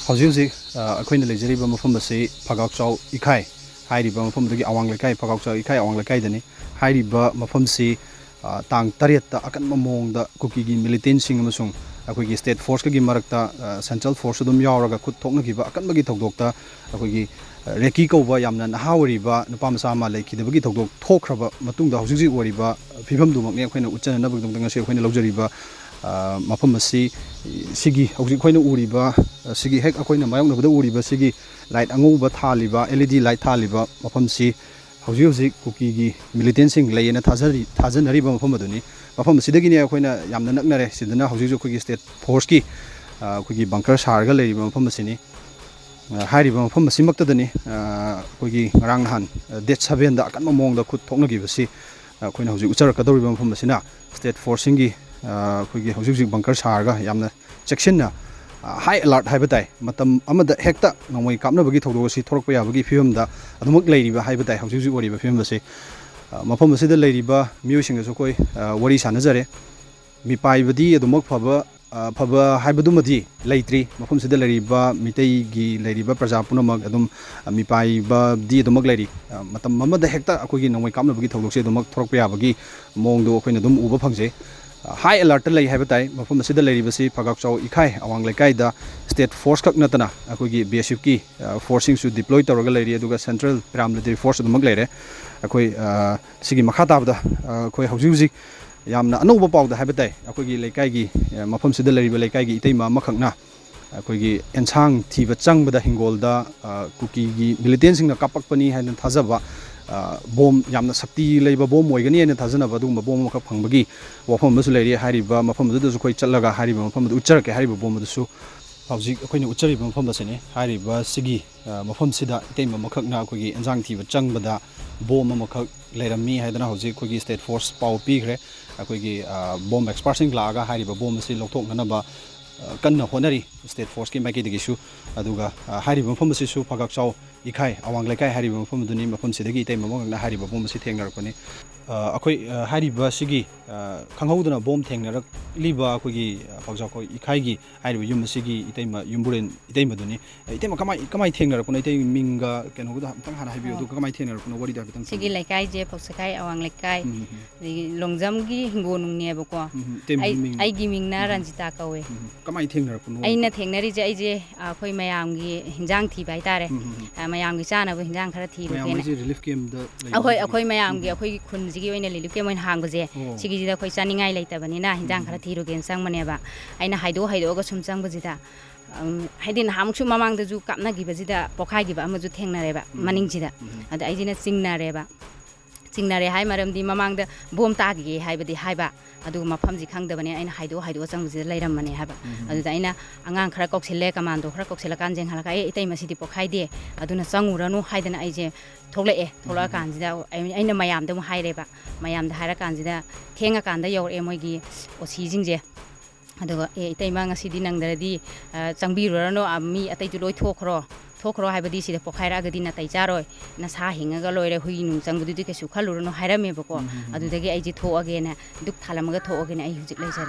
Houses, Queen Legery, Mufumasi, Phoubakchao, Ekhai, Heidi Bumfum, the Awang Lekai, Phoubakchao, Ekhai, Awang Lekaidani, Heidi Mufumsi, Tang Tarieta, Akan Mamong, the Cookie militant Singamasung, a quick state force Gimarakta, Central Force of the Yauraga could talk Nakiba, Akan Bagito Doctor, a quickie Rekiko Yamnan, Howariba, Napamsama, Lake, the Bagito Dog, Talkraba, Matunda, Housi, Wariba, Pibam Dumak, when Uchan, another when Logeriba. Mapamasi Sigi, Hausiquina Uriba, Sigi Hek Aquina Mayong of the Uriba Sigi, light Anguba Taliba, LED light Taliba, Mapamsi, Hausi, Cookie, militancing lay in a Tazan Riba Mapamaduni, Mapamasi Degina Aquina Yamnare, Sidana, Hausi Cookie State Porski, Cookie Bunker Sarga, Lady Mapamasini, Harry Mapamasimakadani, Cookie Ranghan, Dead Savenda, Akamong the Kut Tonagivasi, Queen Hausi Ucharaka from Masina, State Forcingi. Houses bunker sarga, Yamna section high alert habitat, Matam Amada Hecta, no way Kamna Bagi Todosi, Torquia Bagi Film, the Adamuk Lady habitat, houses what you film say. Mapamasi the lady ba, musing as okay, what is Anazare, Mipai Vadi, the Mok Paba, Paba Hibadumadi, Latry, Mapamsi the lady ba, Mitegi, Lady ba Prazapunamag, Adum, Mipai ba, the Mug lady, Matam Mamma Hecta, a queen, no way Kamna Bagi Todosi, the Mok Torquia Bagi, Mondo, Quinadum Uba Pangse. High alert lay habitat, from the Sida Lady Phoubakchao, Ekhai, Awang Lekaida, State Force Kaknatana, Akugi, BSUK, forcing to deploy the Rogalady to Central Leiramle force of the Maglere, Akui Sigi Makata, Koi Housi, Yamna, no about the habitat, Akugi Ekhaigi, Mapam Sida Lady Ekhaigi, Itema Makana, Akugi, Ensang, Tiva Chang, but the Hingolda, Cookie, militancing the Kapakpani and Tazava. Bomb Yamna Sakti labor bomb Wagani and Tazana Badum bomb of Pangagi, Wapam Musulady, Hariba, Mapam the Quay Chalaga, Hariba, Mapam the Ucharka, Hariba bomb the Su, Hausi, Queen Uchari from the Sene, Hariba, Sigi, Mapam Sida, Tema Makakna, Kugi, and Zangti, Chang Bada, Bomb Makak, Leiramle, Hausi, Kugi State Force, Power Pigre, a Kugi bomb expressing Laga, Hariba bomb, Silok Nanaba. Kanna Honari, State Force came back the issue, Aduga, Hariba from the Sisu, Phoubakchao, Ekhai, Awang Lekai, Hariba from the name of Ponsidagi, Tamamong, Hariba bomb sitting Arpani. Hariba Sigi, Kangodana bomb tanger, Liba, Kugi, Phoubakchao, Ekhaigi, Hariba Yumasigi, Itema, Yumburin, Itemaduni, Itema Kamai Tanger, Ponate Minga, Kanoda, Tanhabi, to Kamai Tanger, what did happen? Sigi Lekai, Posakai, Awang Lekai, the Longzamgi, Gonung Neboko, I giving Naranjita away. I nothing there is a Koi Mayamgi, Hinjangti by Tare, Mayamgi Sana with Hinjankarati. Relief came the Akoi Mayamgi, Akoi Khunjashing in a little came when Hangaze, Sigi the Koi Sunning I later, Vanina, Hinjankarati again, Sang Maneva. I know Hido Hidogosum Sangazita. I didn't ham to Mamang the Zoo Kapnagi Bazita, Pokai, Amazu Tengareva, Maningida, and I didn't sing Nareva. Singnare hai maram di mamang da bom tagi hai ba di hai ba adu mafam ji khang da bane aina haido sang ji leiramane ha ba adu da aina angang khara koksile commando khara koksila kan jeng halaka e itai masidi pokhai de aduna sanguranu haidana aije thogle kan ji da aina mayam da hai re ba mayam da haira kan ji da thenga kan da yor e moigi osi jing je adu e itai ma ngasi di nang da di changbiru no ami atai ju loi thokro Tokro Habadi, the Pokara Gadina Taijaro, Nasa Hinga Loy, Huinum, Sangudu Sukalur, no Harameboko, Adu the Agito again, Duk Talamagato again, I use it later.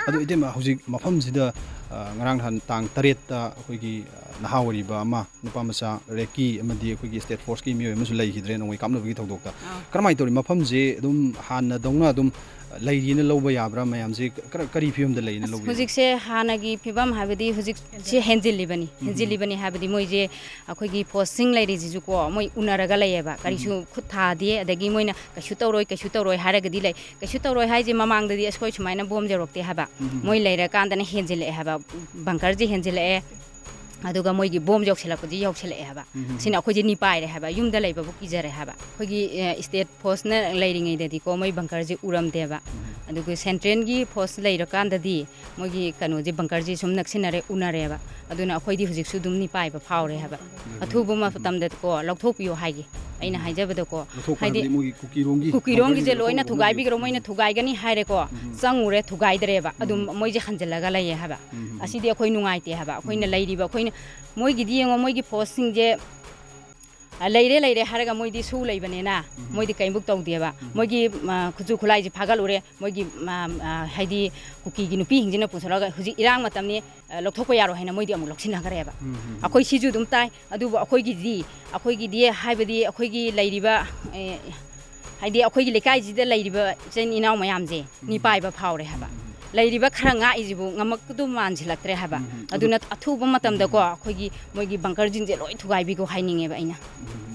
Adu Idema, Husi, Mafam the Ranghan Tang Tareta, Hugi, Nahawari Bama, Nupamasa, Reki, Amadi, Hugi State Force Kim, Musulay, Hidren, and we come to Vito Doctor. Carmaitori, Mafamze, Dum, Hana, Donadum. Lady in a low Yabra, Mayamzi, Caripium the lane. Huzik say Hanagi, Pibam, Habidi, Huzik, Henzi Libani, Henzi Libani, Habidi Moje, a quickie posting ladies, Zuko, Moy Unaragalayeva, Karishu Kutadi, the Gimoina, Kashutoro, Haragadile, Kashutoro Haji Mamang, the Escoach Mina Bomb, the Rockte Haba, Moy later can't and Henzile have a Bankarji Henzile. Aduga moigi bomb joksela ko ji yoksela haba sina ko ji ni pai re haba yum da leiba bu ki jare haba khogi state post na leiring ei de ko moi bunker ji uram deba aduga central gi post leiro kan da di moigi kanu ji bunker ji sum naksinare unare ba aduna khoi di hujik su dum ni pai ba phau re haba athu bu ma patam de ko lokthok piyo haigi aina haijabada ko haidi kukirongi je loina thugai bi gro moina thugai gani haire ko changure thugai dereba adum moi je khanjalaga lai haba asidi khoi nungai te haba khoina leiri ba khoina moi gi di ngo moi gi posting je leire leire haraga moidi su leibane moidi kaimbook tawdeba moigi khuju khulai ji phagal ure moigi haidi kuki gi nupi hingjina pusaraga huji irang matamni lokthokpa yaro haina moidi amuk loksina gareba akoi siju dum tai adu akoi gi di haibadi akoi gi leiriba haidi akoi gi lekai ji da leiriba chen inaw mayam je ni paiba phawre haba leiriba khara nga ijibu ngamak du manjilaktre haba aduna athuba matam da ko akoi gi moigi bunker jin je loi thugai bi ko haininge ba aina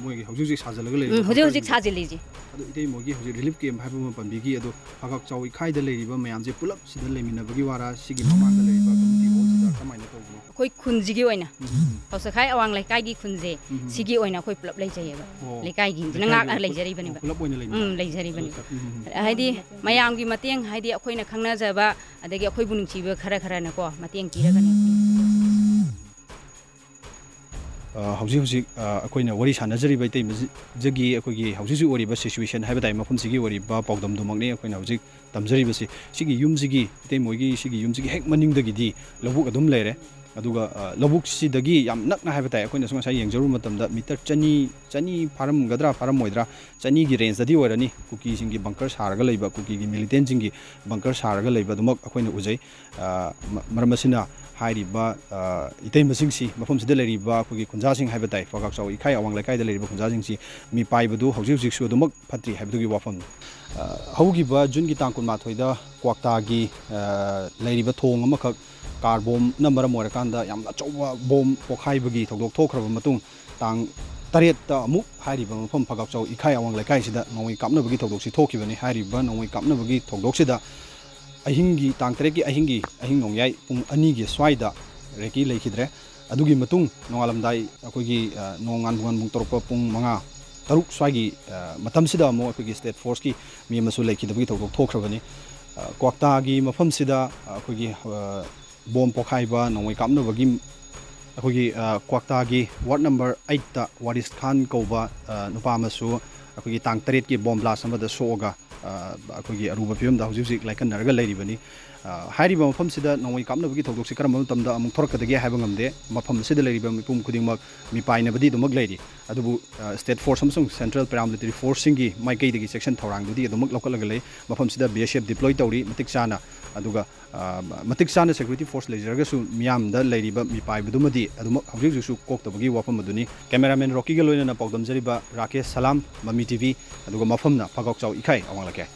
moigi hauji sajalaga le hauji sajali ji adu idei moigi hauji relief camp haiba ma pambigi adu Phoubakchao ikhai da leiriba mayam je pulap sida lemina bagi wara sigi mamang da leiriba community hall sida kamaina tawbo koi khunji gi oina hausakhai awang lai kai gi khunje sigi oina koi pulap leijayeba lekai gi nangak leijari bani ba pulap oina leina leijari bani haidi mayam gi mateng haidi akoina khangna jaba adagi akhoi bu nungchiba khara na ko mateng kiraga ne hauji akoina wari sanajari bai tai jagi akogi hauji wari ba situation haiba dai mafum sigi wari ba pawdam du makne akoina hauji tamjari ba sigi yum sigi tai moigi sigi yum sigi hek maning dagi di lobuk adum leire aduga lobuk si dagi yam nakna haiba dai akoina sunga sai yengjaru matam da meter chani faram gadra faram moidra chani gi range dadi orani kuki singi bunker saraga leiba kuki gi militant singi bunker saraga leiba dumak akoina ujai maramasina hairiba itei masingsi mafum sida leriba akogi Khunjashing haiba dai Phoubakchao ikhai awang lekai da leriba Khunjashing si mi paibadu hauji su dumak phatri haibadugi wafam haugi ba jun gi tang kun ma thoida kwakta gi leriba thong amakak car bomb number mo rakanda yam achauba bomb pokhai bagi thogdok thokraba matung tang taret ta amuk hairiba mafum Phoubakchao ikhai awang lekai sida nongoi kapna bagi thogdok si thokibani hairiba nongoi kapna bagi thogdok sida Ahingi tang tereki ahing nongyai pung ani gi swaida reki lekhidre adugi matung nongalamdai akogi nongan bung torpa pung manga taruk swagi matam sida mo akogi state force ki mi masu lekhidabagi thok thokrabani kwakta gi mafam sida akogi bom pokhaiba nongoi kapna bagi akogi kwakta gi ward number 8 ta Waris Khan koba nupa masu akogi tang taret ki bom blast amada soga akogi aruba film da hauji like naraga leiribani hairiba mafam sida nongoi kapna bagi thogdok si karam tamda amuk thorakadagi haiba ngamde mafam sida leiriba mipum khudingmak mi paina badi dumak leiri adubu state force amsung central paramilitary force singi maikai dagi section thorang dudi adumak lokalaga lei mafam sida BSF deploy tawri matik chana aduga matik chana security force leijaraga su miam da leiriba mi paibadumadi adumak hauji su koktabagi wafam aduni cameraman Rocky ga loina na pawdam jariba Rakesh Salam MAMI TV aduga mafamna Phoubakchao ikhai awang lake